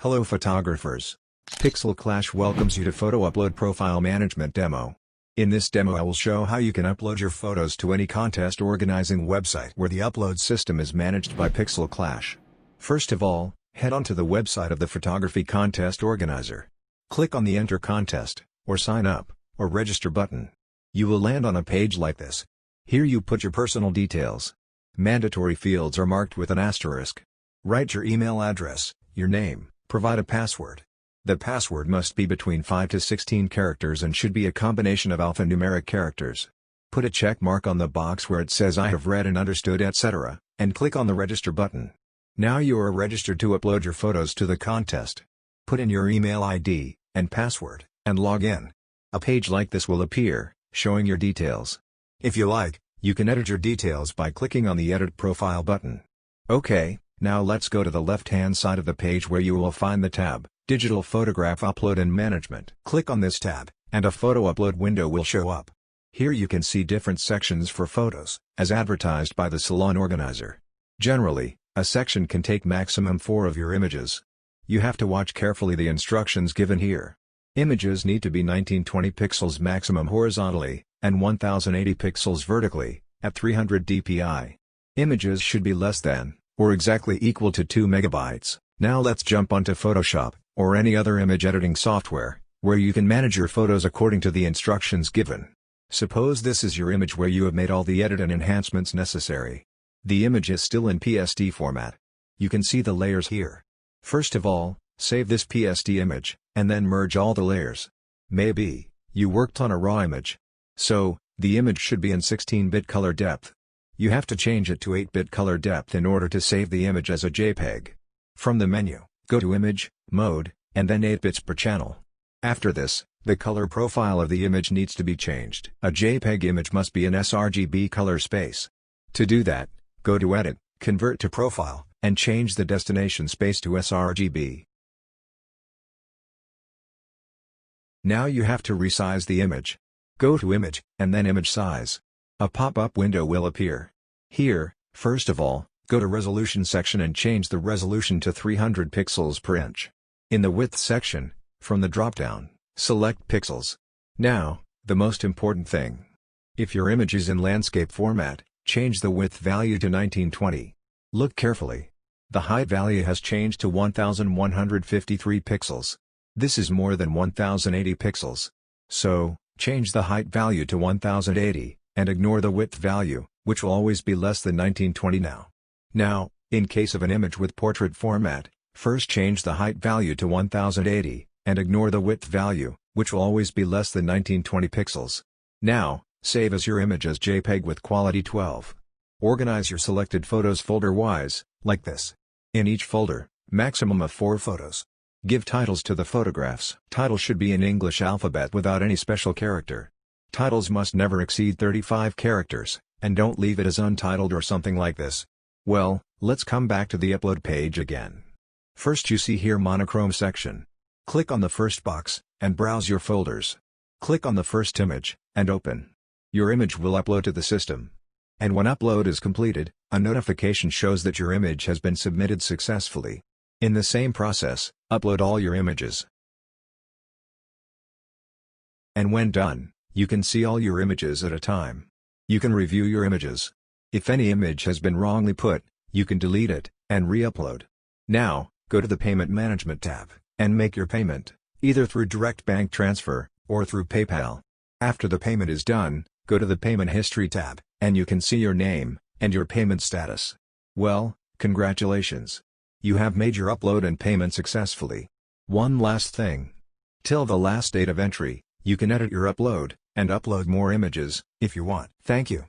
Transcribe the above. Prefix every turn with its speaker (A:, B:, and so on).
A: Hello photographers. Pixel Clash welcomes you to Photo Upload Profile Management Demo. In this demo I will show how you can upload your photos to any contest organizing website where the upload system is managed by Pixel Clash. First of all, head on to the website of the photography contest organizer. Click on the Enter Contest, or Sign Up, or Register button. You will land on a page like this. Here you put your personal details. Mandatory fields are marked with an asterisk. Write your email address, your name. Provide a password. The password must be between 5 to 16 characters and should be a combination of alphanumeric characters. Put a check mark on the box where it says I have read and understood etc., and click on the Register button. Now you are registered to upload your photos to the contest. Put in your email ID and password, and log in. A page like this will appear, showing your details. If you like, you can edit your details by clicking on the Edit Profile button. Okay. Now let's go to the left-hand side of the page where you will find the tab, Digital Photograph Upload and Management. Click on this tab, and a photo upload window will show up. Here you can see different sections for photos, as advertised by the salon organizer. Generally, a section can take maximum 4 of your images. You have to watch carefully the instructions given here. Images need to be 1920 pixels maximum horizontally, and 1080 pixels vertically, at 300 dpi. Images should be less than, or exactly equal to 2 megabytes. Now let's jump onto Photoshop, or any other image editing software, where you can manage your photos according to the instructions given. Suppose this is your image where you have made all the edit and enhancements necessary. The image is still in PSD format. You can see the layers here. First of all, save this PSD image, and then merge all the layers. Maybe you worked on a RAW image. So, the image should be in 16-bit color depth. You have to change it to 8-bit color depth in order to save the image as a JPEG. From the menu, go to Image, Mode, and then 8 bits per channel. After this, the color profile of the image needs to be changed. A JPEG image must be in sRGB color space. To do that, go to Edit, Convert to Profile, and change the destination space to sRGB. Now you have to resize the image. Go to Image, and then Image Size. A pop-up window will appear. Here, first of all, go to Resolution section and change the resolution to 300 pixels per inch. In the Width section, from the drop-down, select Pixels. Now, the most important thing. If your image is in landscape format, change the width value to 1920. Look carefully. The height value has changed to 1153 pixels. This is more than 1080 pixels. So, change the height value to 1080. And ignore the width value, which will always be less than 1920 now. Now, in case of an image with portrait format, first change the height value to 1080, and ignore the width value, which will always be less than 1920 pixels. Now, save as your image as JPEG with quality 12. Organize your selected photos folder-wise, like this. In each folder, maximum of 4 photos. Give titles to the photographs. Title should be in English alphabet without any special character. Titles must never exceed 35 characters, and don't leave it as untitled or something like this. Well, let's come back to the upload page again. First you see here monochrome section. Click on the first box, and browse your folders. Click on the first image, and open. Your image will upload to the system. And when upload is completed, a notification shows that your image has been submitted successfully. In the same process, upload all your images. And when done, you can see all your images at a time. You can review your images. If any image has been wrongly put, you can delete it, and re-upload. Now, go to the Payment Management tab, and make your payment, either through direct bank transfer, or through PayPal. After the payment is done, go to the Payment History tab, and you can see your name, and your payment status. Well, congratulations! You have made your upload and payment successfully. One last thing. Till the last date of entry, you can edit your upload, and upload more images, if you want. Thank you.